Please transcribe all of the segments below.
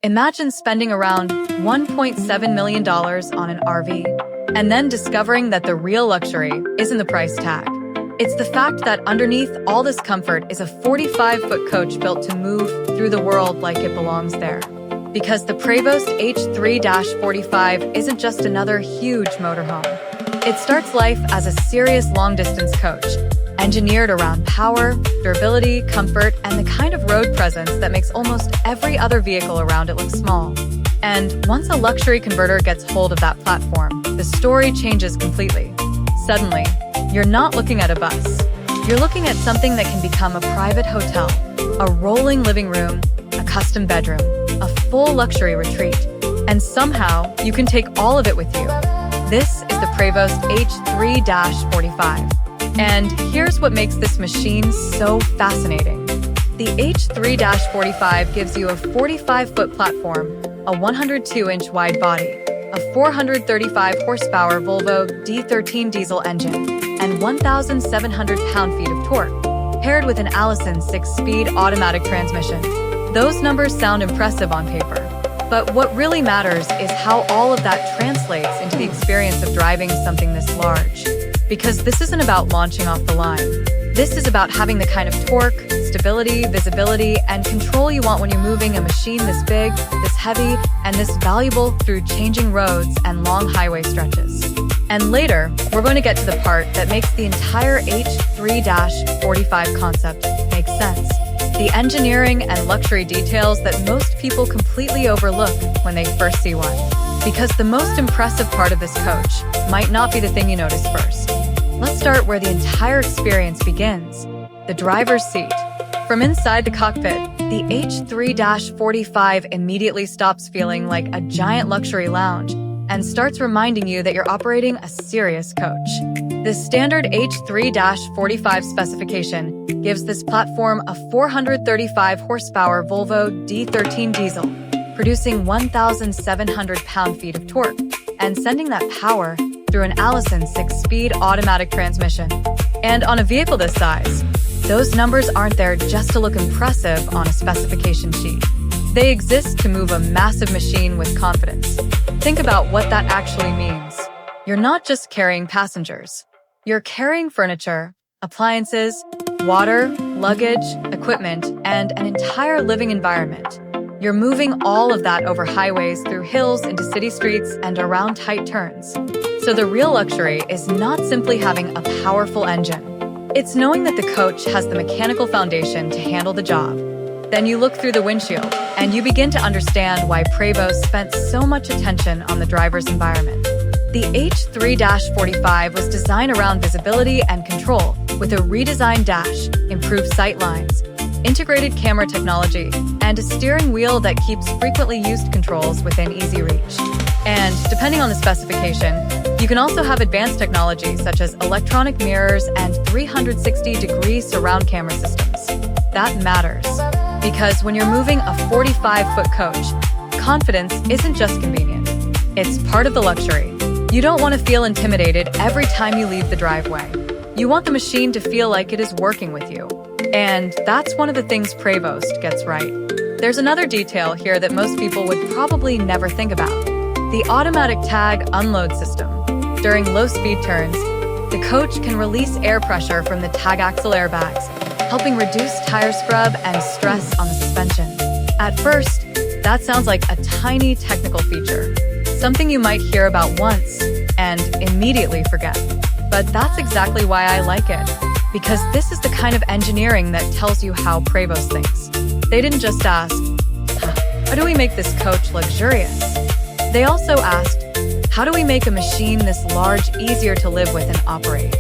Imagine spending around $1.7 million on an RV, and then discovering that the real luxury isn't the price tag. It's the fact that underneath all this comfort is a 45-foot coach built to move through the world like it belongs there. Because the Prevost H3-45 isn't just another huge motorhome. It starts life as a serious long-distance coach, engineered around power, durability, comfort, and the kind of road presence that makes almost every other vehicle around it look small. And once a luxury converter gets hold of that platform, the story changes completely. Suddenly, you're not looking at a bus. You're looking at something that can become a private hotel, a rolling living room, a custom bedroom, a full luxury retreat. And somehow, you can take all of it with you. This is the Prevost H3-45. And here's what makes this machine so fascinating. The H3-45 gives you a 45-foot platform, a 102-inch wide body, a 435 horsepower Volvo D13 diesel engine, and 1,700 pound-feet of torque, paired with an Allison 6-speed automatic transmission. Those numbers sound impressive on paper, but what really matters is how all of that translates into the experience of driving something this large. Because this isn't about launching off the line. This is about having the kind of torque, stability, visibility, and control you want when you're moving a machine this big, this heavy, and this valuable through changing roads and long highway stretches. And later, we're going to get to the part that makes the entire H3-45 concept make sense. The engineering and luxury details that most people completely overlook when they first see one. Because the most impressive part of this coach might not be the thing you notice first. Let's start where the entire experience begins, the driver's seat. From inside the cockpit, the H3-45 immediately stops feeling like a giant luxury lounge and starts reminding you that you're operating a serious coach. The standard H3-45 specification gives this platform a 435 horsepower Volvo D13 diesel, producing 1,700 pound-feet of torque and sending that power through an Allison 6-speed automatic transmission. And on a vehicle this size, those numbers aren't there just to look impressive on a specification sheet. They exist to move a massive machine with confidence. Think about what that actually means. You're not just carrying passengers. You're carrying furniture, appliances, water, luggage, equipment, and an entire living environment. You're moving all of that over highways, through hills, into city streets, and around tight turns. So the real luxury is not simply having a powerful engine. It's knowing that the coach has the mechanical foundation to handle the job. Then you look through the windshield, and you begin to understand why Prevost spent so much attention on the driver's environment. The H3-45 was designed around visibility and control, with a redesigned dash, improved sight lines, integrated camera technology, and a steering wheel that keeps frequently used controls within easy reach. And depending on the specification, you can also have advanced technology such as electronic mirrors and 360-degree surround camera systems. That matters, because when you're moving a 45-foot coach, confidence isn't just convenient. It's part of the luxury. You don't want to feel intimidated every time you leave the driveway. You want the machine to feel like it is working with you. And that's one of the things Prevost gets right. There's another detail here that most people would probably never think about. The automatic tag unload system. During low-speed turns, the coach can release air pressure from the tag axle airbags, helping reduce tire scrub and stress on the suspension. At first, that sounds like a tiny technical feature, something you might hear about once and immediately forget. But that's exactly why I like it, because this is the kind of engineering that tells you how Prevost thinks. They didn't just ask, how do we make this coach luxurious? They also asked, how do we make a machine this large easier to live with and operate?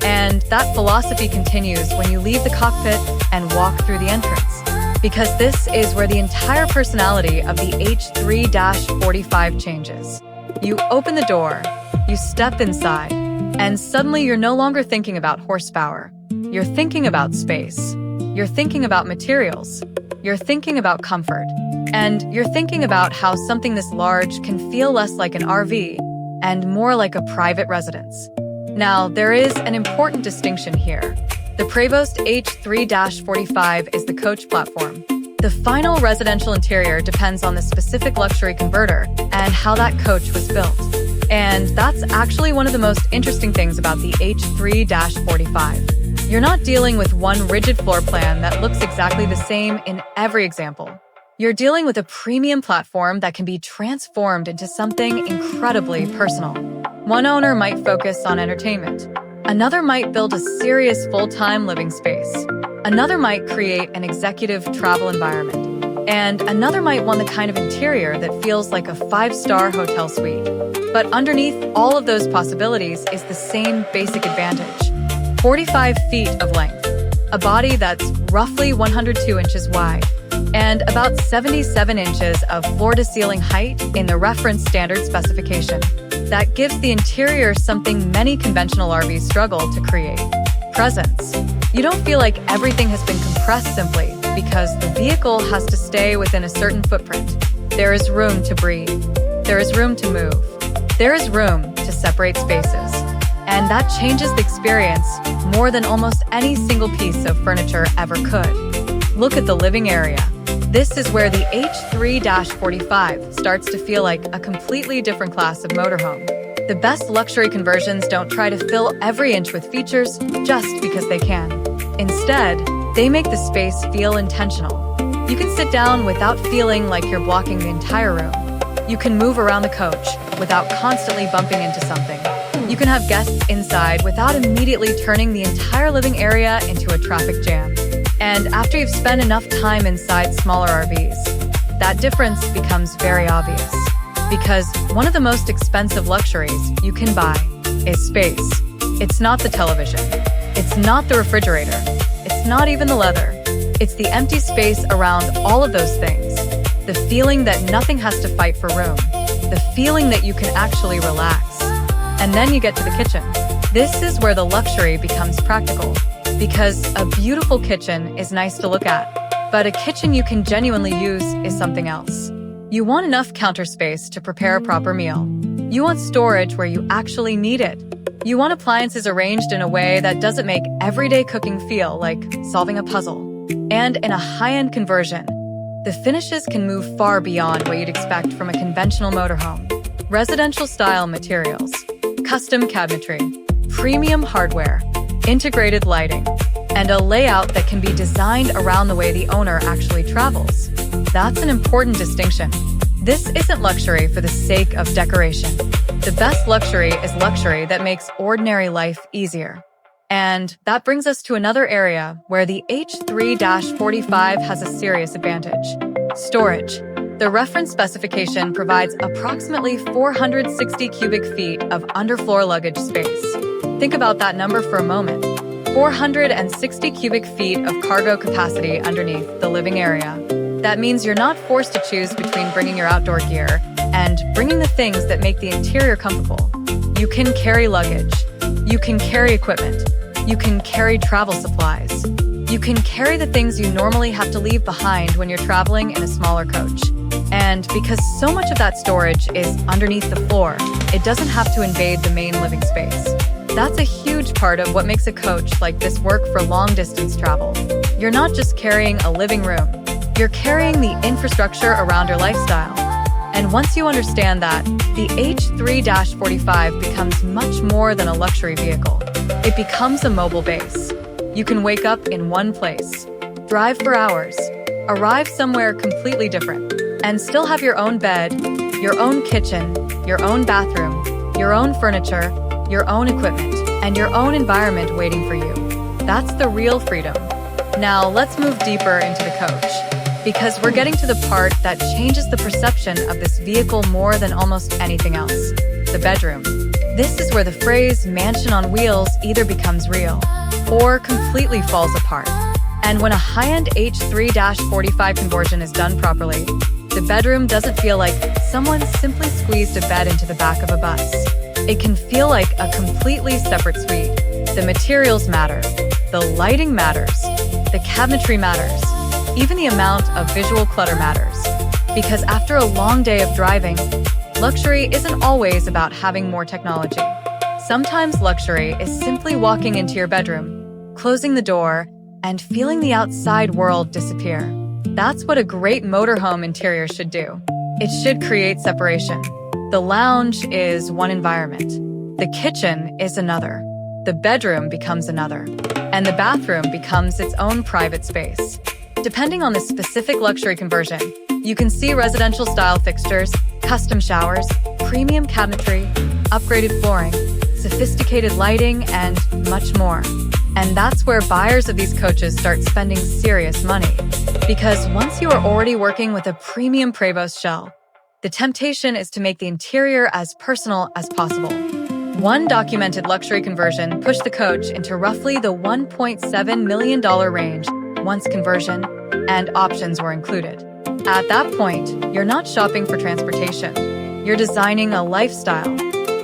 And that philosophy continues when you leave the cockpit and walk through the entrance, because this is where the entire personality of the H3-45 changes. You open the door, you step inside, and suddenly you're no longer thinking about horsepower. You're thinking about space. You're thinking about materials. You're thinking about comfort. And you're thinking about how something this large can feel less like an RV and more like a private residence. Now, there is an important distinction here. The Prevost H3-45 is the coach platform. The final residential interior depends on the specific luxury converter and how that coach was built. And that's actually one of the most interesting things about the H3-45. You're not dealing with one rigid floor plan that looks exactly the same in every example. You're dealing with a premium platform that can be transformed into something incredibly personal. One owner might focus on entertainment. Another might build a serious full-time living space. Another might create an executive travel environment. And another might want the kind of interior that feels like a five-star hotel suite. But underneath all of those possibilities is the same basic advantage: 45 feet of length, a body that's roughly 102 inches wide, and about 77 inches of floor-to-ceiling height in the reference standard specification. That gives the interior something many conventional RVs struggle to create: presence. You don't feel like everything has been compressed simply because the vehicle has to stay within a certain footprint. There is room to breathe. There is room to move. There is room to separate spaces. And that changes the experience more than almost any single piece of furniture ever could. Look at the living area. This is where the H3-45 starts to feel like a completely different class of motorhome. The best luxury conversions don't try to fill every inch with features just because they can. Instead, they make the space feel intentional. You can sit down without feeling like you're blocking the entire room. You can move around the coach without constantly bumping into something. You can have guests inside without immediately turning the entire living area into a traffic jam. And after you've spent enough time inside smaller RVs, that difference becomes very obvious. Because one of the most expensive luxuries you can buy is space. It's not the television. It's not the refrigerator. It's not even the leather. It's the empty space around all of those things. The feeling that nothing has to fight for room. The feeling that you can actually relax. And then you get to the kitchen. This is where the luxury becomes practical. Because a beautiful kitchen is nice to look at, but a kitchen you can genuinely use is something else. You want enough counter space to prepare a proper meal. You want storage where you actually need it. You want appliances arranged in a way that doesn't make everyday cooking feel like solving a puzzle. And in a high-end conversion, the finishes can move far beyond what you'd expect from a conventional motorhome. Residential-style materials, custom cabinetry, premium hardware, integrated lighting, and a layout that can be designed around the way the owner actually travels. That's an important distinction. This isn't luxury for the sake of decoration. The best luxury is luxury that makes ordinary life easier. And that brings us to another area where the H3-45 has a serious advantage: storage. The reference specification provides approximately 460 cubic feet of underfloor luggage space. Think about that number for a moment. 460 cubic feet of cargo capacity underneath the living area. That means you're not forced to choose between bringing your outdoor gear and bringing the things that make the interior comfortable. You can carry luggage. You can carry equipment. You can carry travel supplies. You can carry the things you normally have to leave behind when you're traveling in a smaller coach. And because so much of that storage is underneath the floor, it doesn't have to invade the main living space. That's a huge part of what makes a coach like this work for long-distance travel. You're not just carrying a living room. You're carrying the infrastructure around your lifestyle. And once you understand that, the H3-45 becomes much more than a luxury vehicle. It becomes a mobile base. You can wake up in one place, drive for hours, arrive somewhere completely different, and still have your own bed, your own kitchen, your own bathroom, your own furniture, your own equipment, and your own environment waiting for you. That's the real freedom. Now let's move deeper into the coach, because we're getting to the part that changes the perception of this vehicle more than almost anything else: the bedroom. This is where the phrase "mansion on wheels" either becomes real or completely falls apart. And when a high-end H3-45 conversion is done properly, the bedroom doesn't feel like someone simply squeezed a bed into the back of a bus. It can feel like a completely separate suite. The materials matter. The lighting matters. The cabinetry matters. Even the amount of visual clutter matters. Because after a long day of driving, luxury isn't always about having more technology. Sometimes luxury is simply walking into your bedroom, closing the door, and feeling the outside world disappear. That's what a great motorhome interior should do. It should create separation. The lounge is one environment. The kitchen is another. The bedroom becomes another. And the bathroom becomes its own private space. Depending on the specific luxury conversion, you can see residential-style fixtures, custom showers, premium cabinetry, upgraded flooring, sophisticated lighting, and much more. And that's where buyers of these coaches start spending serious money. Because once you are already working with a premium Prevost shell, the temptation is to make the interior as personal as possible. One documented luxury conversion pushed the coach into roughly the $1.7 million range once conversion and options were included. At that point, you're not shopping for transportation. You're designing a lifestyle.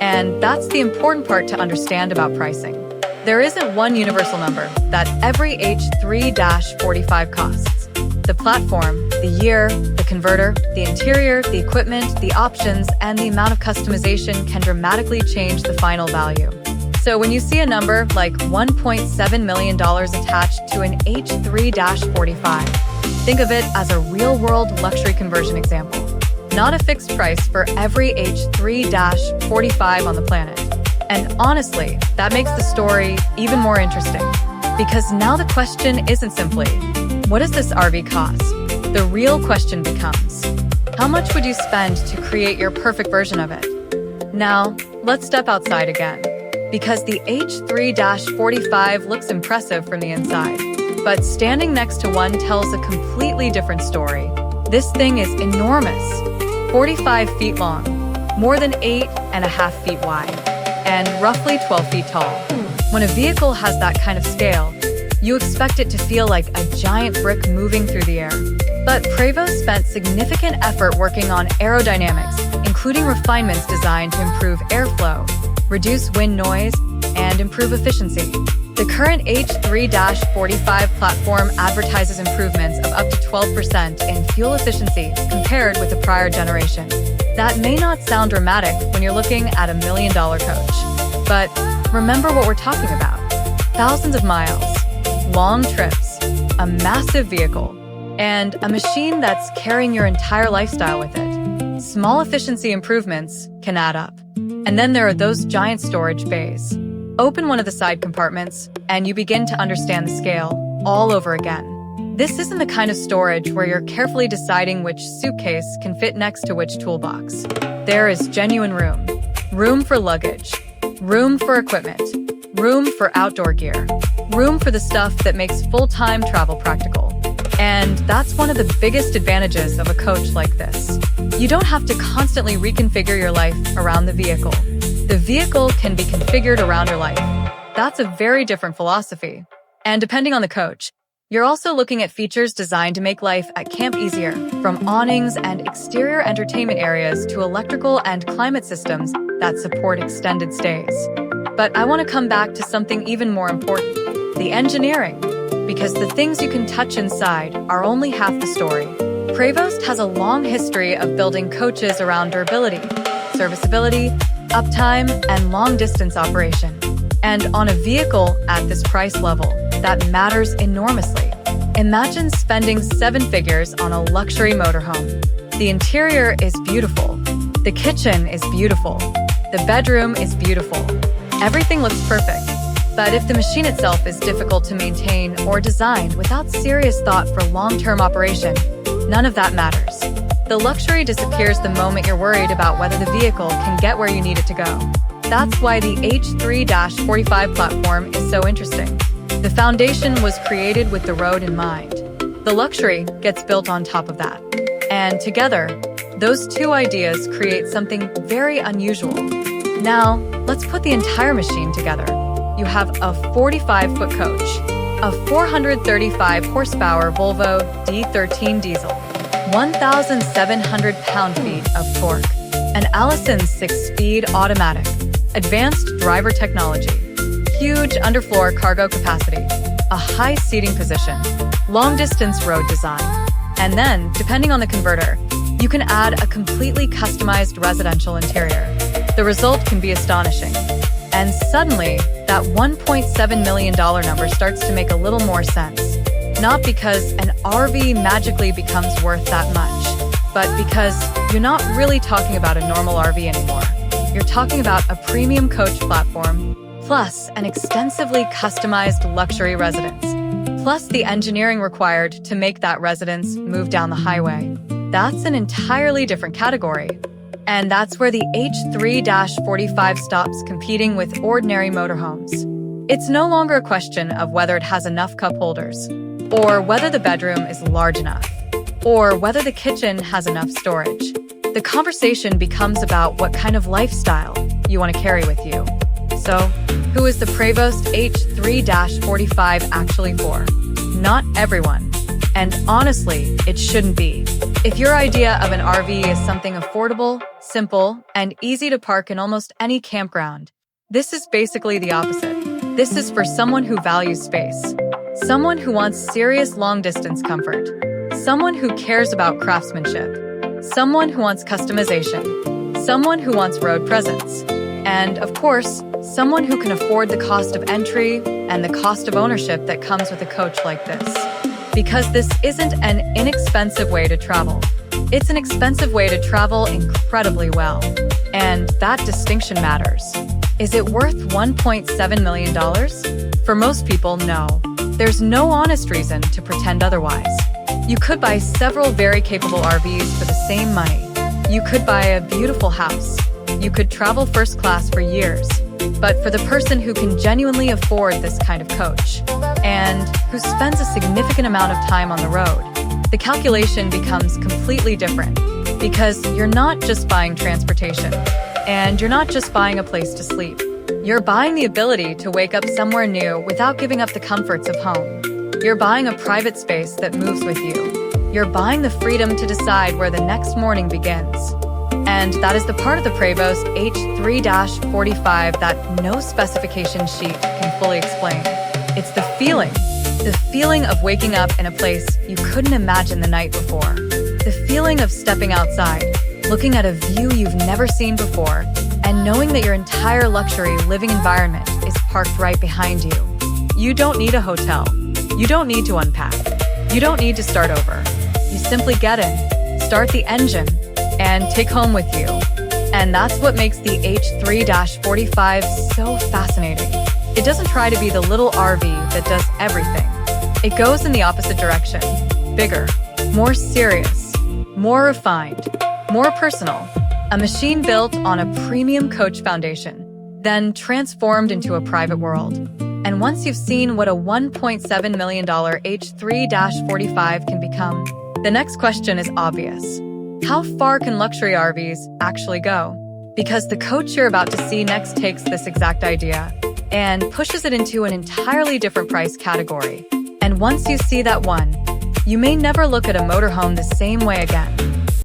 And that's the important part to understand about pricing. There isn't one universal number that every H3-45 costs. The platform, the year, the converter, the interior, the equipment, the options, and the amount of customization can dramatically change the final value. So when you see a number like $1.7 million attached to an H3-45, think of it as a real-world luxury conversion example, not a fixed price for every H3-45 on the planet. And honestly, that makes the story even more interesting. Because now the question isn't simply, what does this RV cost? The real question becomes, how much would you spend to create your perfect version of it? Now, let's step outside again. Because the H3-45 looks impressive from the inside, but standing next to one tells a completely different story. This thing is enormous, 45 feet long, more than 8.5 feet wide, and roughly 12 feet tall. When a vehicle has that kind of scale, you expect it to feel like a giant brick moving through the air. But Prevost spent significant effort working on aerodynamics, including refinements designed to improve airflow, reduce wind noise, and improve efficiency. The current H3-45 platform advertises improvements of up to 12% in fuel efficiency compared with the prior generation. That may not sound dramatic when you're looking at $1 million coach, but remember what we're talking about. Thousands of miles, long trips, a massive vehicle, and a machine that's carrying your entire lifestyle with it. Small efficiency improvements can add up. And then there are those giant storage bays. Open one of the side compartments, and you begin to understand the scale all over again. This isn't the kind of storage where you're carefully deciding which suitcase can fit next to which toolbox. There is genuine room. Room for luggage. Room for equipment. Room for outdoor gear. Room for the stuff that makes full-time travel practical. And that's one of the biggest advantages of a coach like this. You don't have to constantly reconfigure your life around the vehicle. The vehicle can be configured around your life. That's a very different philosophy. And depending on the coach, you're also looking at features designed to make life at camp easier, from awnings and exterior entertainment areas to electrical and climate systems that support extended stays. But I want to come back to something even more important, the engineering. Because the things you can touch inside are only half the story. Prevost has a long history of building coaches around durability, serviceability, uptime, and long-distance operation. And on a vehicle at this price level, that matters enormously. Imagine spending 7 figures on a luxury motorhome. The interior is beautiful. The kitchen is beautiful. The bedroom is beautiful. Everything looks perfect. But if the machine itself is difficult to maintain or designed without serious thought for long-term operation, none of that matters. The luxury disappears the moment you're worried about whether the vehicle can get where you need it to go. That's why the H3-45 platform is so interesting. The foundation was created with the road in mind. The luxury gets built on top of that. And together, those two ideas create something very unusual. Now, let's put the entire machine together. You have a 45-foot coach, a 435 horsepower Volvo D13 diesel, 1,700 pound-feet of torque, an Allison 6-speed automatic, advanced driver technology, huge underfloor cargo capacity, a high seating position, long-distance road design, and then, depending on the converter, you can add a completely customized residential interior. The result can be astonishing. And suddenly, that $1.7 million number starts to make a little more sense. Not because an RV magically becomes worth that much, but because you're not really talking about a normal RV anymore. You're talking about a premium coach platform, plus an extensively customized luxury residence, plus the engineering required to make that residence move down the highway. That's an entirely different category. And that's where the H3-45 stops competing with ordinary motorhomes. It's no longer a question of whether it has enough cup holders, or whether the bedroom is large enough, or whether the kitchen has enough storage. The conversation becomes about what kind of lifestyle you want to carry with you. So, who is the Prevost H3-45 actually for? Not everyone. And honestly, it shouldn't be. If your idea of an RV is something affordable, simple, and easy to park in almost any campground, this is basically the opposite. This is for someone who values space, someone who wants serious long-distance comfort, someone who cares about craftsmanship, someone who wants customization, someone who wants road presence, and, of course, someone who can afford the cost of entry and the cost of ownership that comes with a coach like this. Because this isn't an inexpensive way to travel. It's an expensive way to travel incredibly well. And that distinction matters. Is it worth $1.7 million? For most people, no. There's no honest reason to pretend otherwise. You could buy several very capable RVs for the same money. You could buy a beautiful house. You could travel first class for years. But for the person who can genuinely afford this kind of coach, and who spends a significant amount of time on the road, the calculation becomes completely different. Because you're not just buying transportation, and you're not just buying a place to sleep. You're buying the ability to wake up somewhere new without giving up the comforts of home. You're buying a private space that moves with you. You're buying the freedom to decide where the next morning begins. And that is the part of the Prevost H3-45 that no specification sheet can fully explain. It's the feeling of waking up in a place you couldn't imagine the night before. The feeling of stepping outside, looking at a view you've never seen before, and knowing that your entire luxury living environment is parked right behind you. You don't need a hotel. You don't need to unpack. You don't need to start over. You simply get in, start the engine, and take home with you. And that's what makes the H3-45 so fascinating. It doesn't try to be the little RV that does everything. It goes in the opposite direction. Bigger, more serious, more refined, more personal. A machine built on a premium coach foundation, then transformed into a private world. And once you've seen what a $1.7 million H3-45 can become, the next question is obvious. How far can luxury RVs actually go? Because the coach you're about to see next takes this exact idea and pushes it into an entirely different price category. And once you see that one, you may never look at a motorhome the same way again.